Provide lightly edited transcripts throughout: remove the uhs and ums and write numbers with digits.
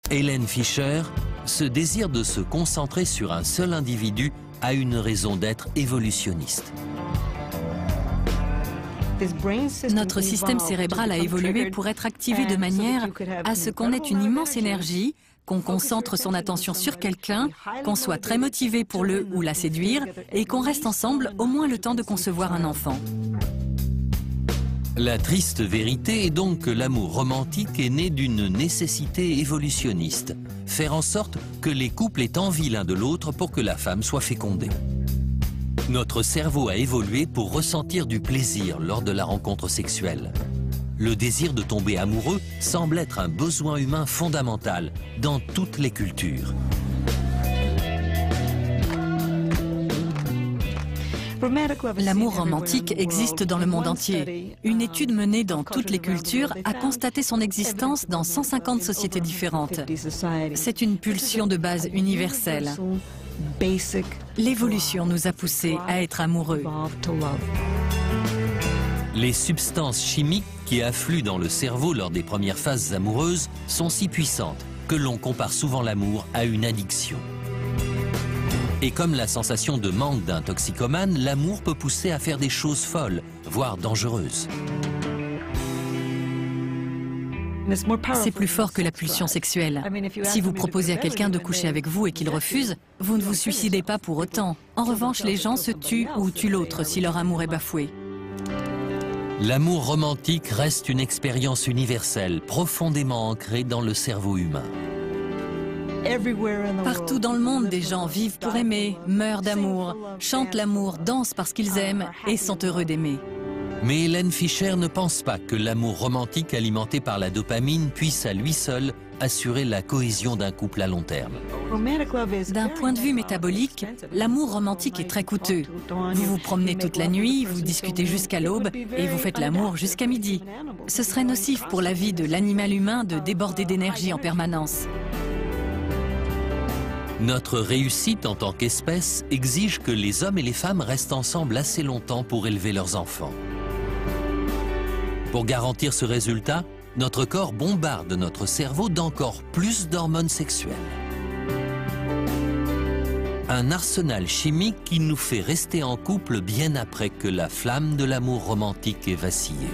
Hélène Fisher, ce désir de se concentrer sur un seul individu a une raison d'être évolutionniste. Notre système cérébral a évolué pour être activé de manière à ce qu'on ait une immense énergie, qu'on concentre son attention sur quelqu'un, qu'on soit très motivé pour le ou la séduire et qu'on reste ensemble au moins le temps de concevoir un enfant. La triste vérité est donc que l'amour romantique est né d'une nécessité évolutionniste, faire en sorte que les couples aient envie l'un de l'autre pour que la femme soit fécondée. Notre cerveau a évolué pour ressentir du plaisir lors de la rencontre sexuelle. Le désir de tomber amoureux semble être un besoin humain fondamental dans toutes les cultures. L'amour romantique existe dans le monde entier. Une étude menée dans toutes les cultures a constaté son existence dans 150 sociétés différentes. C'est une pulsion de base universelle. L'évolution nous a poussés à être amoureux. Les substances chimiques qui affluent dans le cerveau lors des premières phases amoureuses sont si puissantes que l'on compare souvent l'amour à une addiction. Et comme la sensation de manque d'un toxicomane, l'amour peut pousser à faire des choses folles, voire dangereuses. C'est plus fort que la pulsion sexuelle. Si vous proposez à quelqu'un de coucher avec vous et qu'il refuse, vous ne vous suicidez pas pour autant. En revanche, les gens se tuent ou tuent l'autre si leur amour est bafoué. L'amour romantique reste une expérience universelle, profondément ancrée dans le cerveau humain. Partout dans le monde, des gens vivent pour aimer, meurent d'amour, chantent l'amour, dansent parce qu'ils aiment et sont heureux d'aimer. Mais Hélène Fisher ne pense pas que l'amour romantique alimenté par la dopamine puisse à lui seul assurer la cohésion d'un couple à long terme. D'un point de vue métabolique, l'amour romantique est très coûteux. Vous vous promenez toute la nuit, vous discutez jusqu'à l'aube et vous faites l'amour jusqu'à midi. Ce serait nocif pour la vie de l'animal humain de déborder d'énergie en permanence. Notre réussite en tant qu'espèce exige que les hommes et les femmes restent ensemble assez longtemps pour élever leurs enfants. Pour garantir ce résultat, notre corps bombarde notre cerveau d'encore plus d'hormones sexuelles. Un arsenal chimique qui nous fait rester en couple bien après que la flamme de l'amour romantique ait vacillé.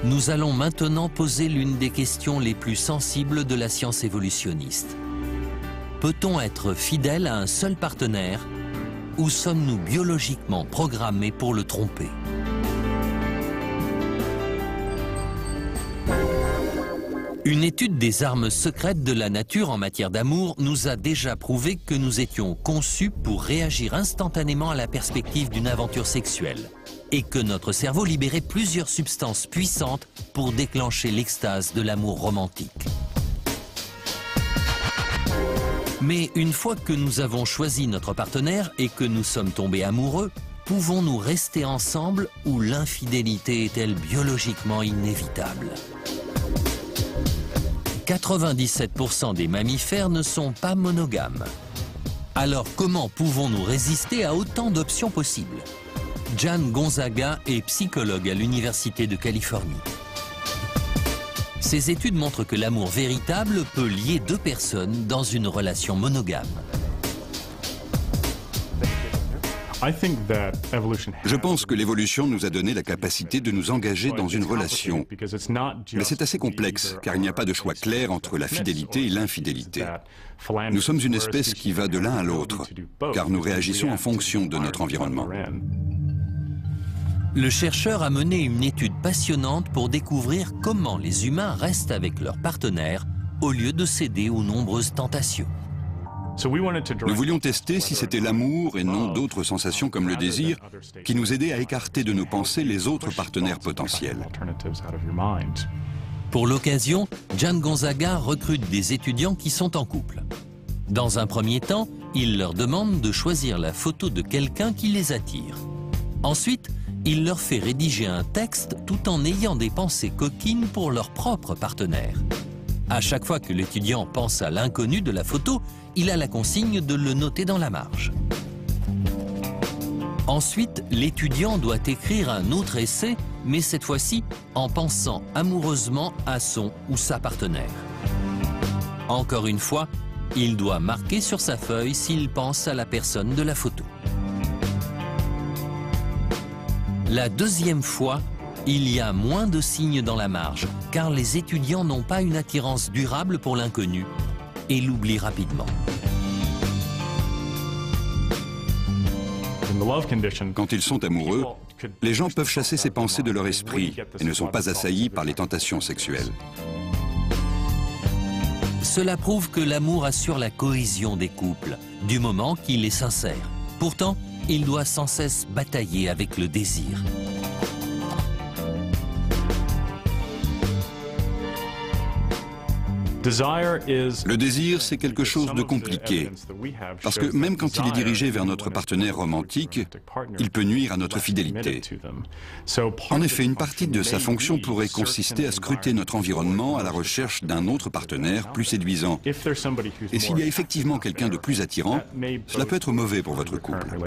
Nous allons maintenant poser l'une des questions les plus sensibles de la science évolutionniste. Peut-on être fidèle à un seul partenaire ou sommes-nous biologiquement programmés pour le tromper? Une étude des armes secrètes de la nature en matière d'amour nous a déjà prouvé que nous étions conçus pour réagir instantanément à la perspective d'une aventure sexuelle et que notre cerveau libérait plusieurs substances puissantes pour déclencher l'extase de l'amour romantique. Mais une fois que nous avons choisi notre partenaire et que nous sommes tombés amoureux, pouvons-nous rester ensemble ou l'infidélité est-elle biologiquement inévitable? 97% des mammifères ne sont pas monogames. Alors comment pouvons-nous résister à autant d'options possibles? Jan Gonzaga est psychologue à l'Université de Californie. Ces études montrent que l'amour véritable peut lier deux personnes dans une relation monogame. Je pense que l'évolution nous a donné la capacité de nous engager dans une relation. Mais c'est assez complexe, car il n'y a pas de choix clair entre la fidélité et l'infidélité. Nous sommes une espèce qui va de l'un à l'autre, car nous réagissons en fonction de notre environnement. Le chercheur a mené une étude passionnante pour découvrir comment les humains restent avec leur partenaire au lieu de céder aux nombreuses tentations. Nous voulions tester si c'était l'amour et non d'autres sensations comme le désir qui nous aidaient à écarter de nos pensées les autres partenaires potentiels. Pour l'occasion, Jan Gonzaga recrute des étudiants qui sont en couple. Dans un premier temps, il leur demande de choisir la photo de quelqu'un qui les attire. Ensuite, il leur fait rédiger un texte tout en ayant des pensées coquines pour leur propre partenaire. À chaque fois que l'étudiant pense à l'inconnu de la photo, il a la consigne de le noter dans la marge. Ensuite, l'étudiant doit écrire un autre essai mais cette fois-ci en pensant amoureusement à son ou sa partenaire. Encore une fois, il doit marquer sur sa feuille s'il pense à la personne de la photo. La deuxième fois, il y a moins de signes dans la marge, car les étudiants n'ont pas une attirance durable pour l'inconnu et l'oublient rapidement. Quand ils sont amoureux, les gens peuvent chasser ces pensées de leur esprit et ne sont pas assaillis par les tentations sexuelles. Cela prouve que l'amour assure la cohésion des couples, du moment qu'il est sincère. Pourtant, il doit sans cesse batailler avec le désir. Le désir, c'est quelque chose de compliqué, parce que même quand il est dirigé vers notre partenaire romantique, il peut nuire à notre fidélité. En effet, une partie de sa fonction pourrait consister à scruter notre environnement à la recherche d'un autre partenaire plus séduisant. Et s'il y a effectivement quelqu'un de plus attirant, cela peut être mauvais pour votre couple.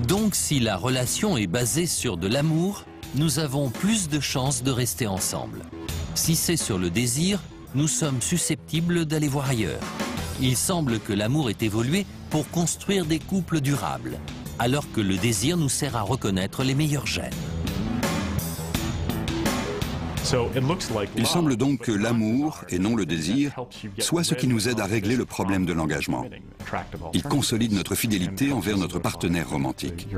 Donc, si la relation est basée sur de l'amour, nous avons plus de chances de rester ensemble. Si c'est sur le désir, nous sommes susceptibles d'aller voir ailleurs. Il semble que l'amour ait évolué pour construire des couples durables, alors que le désir nous sert à reconnaître les meilleurs gènes. Il semble donc que l'amour, et non le désir, soit ce qui nous aide à régler le problème de l'engagement. Il consolide notre fidélité envers notre partenaire romantique.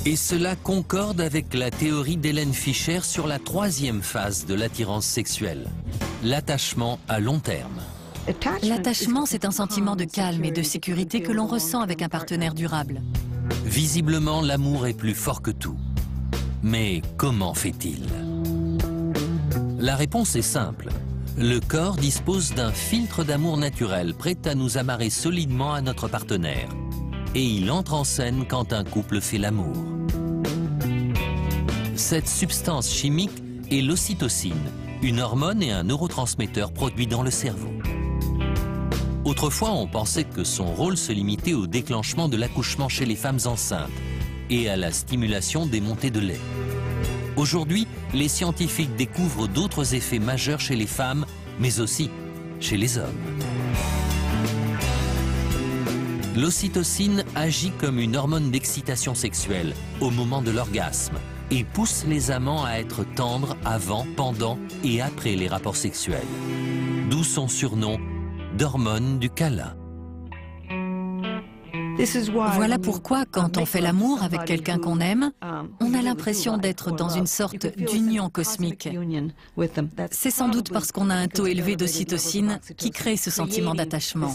Et cela concorde avec la théorie d'Hélène Fischer sur la troisième phase de l'attirance sexuelle, l'attachement à long terme. L'attachement, c'est un sentiment de calme et de sécurité que l'on ressent avec un partenaire durable. Visiblement, l'amour est plus fort que tout. Mais comment fait-il? La réponse est simple. Le corps dispose d'un filtre d'amour naturel prêt à nous amarrer solidement à notre partenaire. Et il entre en scène quand un couple fait l'amour. Cette substance chimique est l'ocytocine, une hormone et un neurotransmetteur produit dans le cerveau. Autrefois, on pensait que son rôle se limitait au déclenchement de l'accouchement chez les femmes enceintes et à la stimulation des montées de lait. Aujourd'hui, les scientifiques découvrent d'autres effets majeurs chez les femmes, mais aussi chez les hommes. L'ocytocine agit comme une hormone d'excitation sexuelle au moment de l'orgasme et pousse les amants à être tendres avant, pendant et après les rapports sexuels. D'où son surnom d'hormone du câlin. Voilà pourquoi, quand on fait l'amour avec quelqu'un qu'on aime, on a l'impression d'être dans une sorte d'union cosmique. C'est sans doute parce qu'on a un taux élevé d'ocytocine qui crée ce sentiment d'attachement.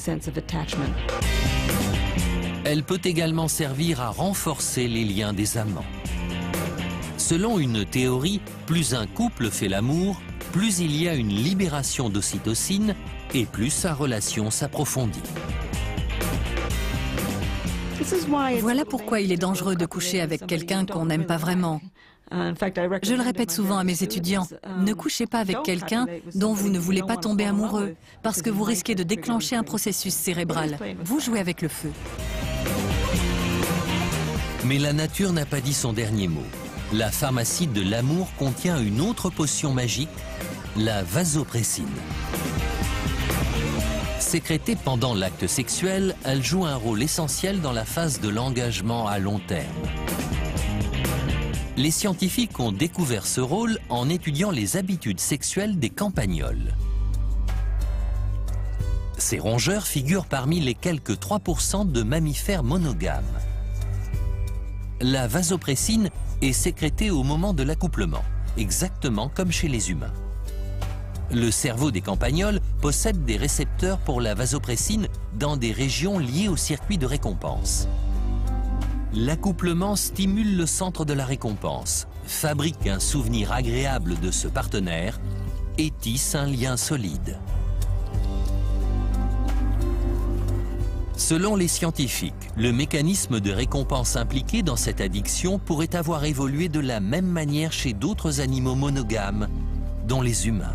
Elle peut également servir à renforcer les liens des amants. Selon une théorie, plus un couple fait l'amour, plus il y a une libération d'ocytocine et plus sa relation s'approfondit. Voilà pourquoi il est dangereux de coucher avec quelqu'un qu'on n'aime pas vraiment. Je le répète souvent à mes étudiants, ne couchez pas avec quelqu'un dont vous ne voulez pas tomber amoureux, parce que vous risquez de déclencher un processus cérébral. Vous jouez avec le feu. Mais la nature n'a pas dit son dernier mot. La pharmacie de l'amour contient une autre potion magique, la vasopressine. Sécrétée pendant l'acte sexuel, elle joue un rôle essentiel dans la phase de l'engagement à long terme. Les scientifiques ont découvert ce rôle en étudiant les habitudes sexuelles des campagnols. Ces rongeurs figurent parmi les quelques 3% de mammifères monogames. La vasopressine est sécrétée au moment de l'accouplement, exactement comme chez les humains. Le cerveau des campagnols possède des récepteurs pour la vasopressine dans des régions liées au circuit de récompense. L'accouplement stimule le centre de la récompense, fabrique un souvenir agréable de ce partenaire et tisse un lien solide. Selon les scientifiques, le mécanisme de récompense impliqué dans cette addiction pourrait avoir évolué de la même manière chez d'autres animaux monogames, dont les humains.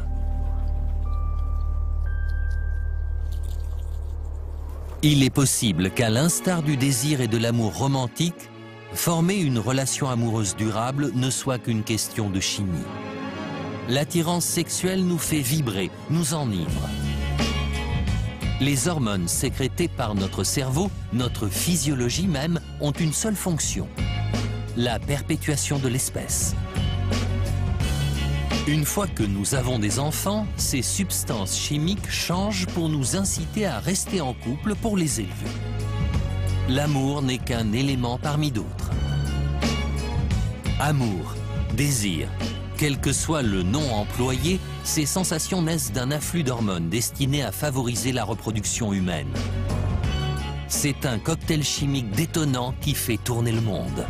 Il est possible qu'à l'instar du désir et de l'amour romantique, former une relation amoureuse durable ne soit qu'une question de chimie. L'attirance sexuelle nous fait vibrer, nous enivre. Les hormones sécrétées par notre cerveau, notre physiologie même, ont une seule fonction: la perpétuation de l'espèce. Une fois que nous avons des enfants, ces substances chimiques changent pour nous inciter à rester en couple pour les élever. L'amour n'est qu'un élément parmi d'autres. Amour, désir, quel que soit le nom employé, ces sensations naissent d'un afflux d'hormones destinées à favoriser la reproduction humaine. C'est un cocktail chimique détonnant qui fait tourner le monde.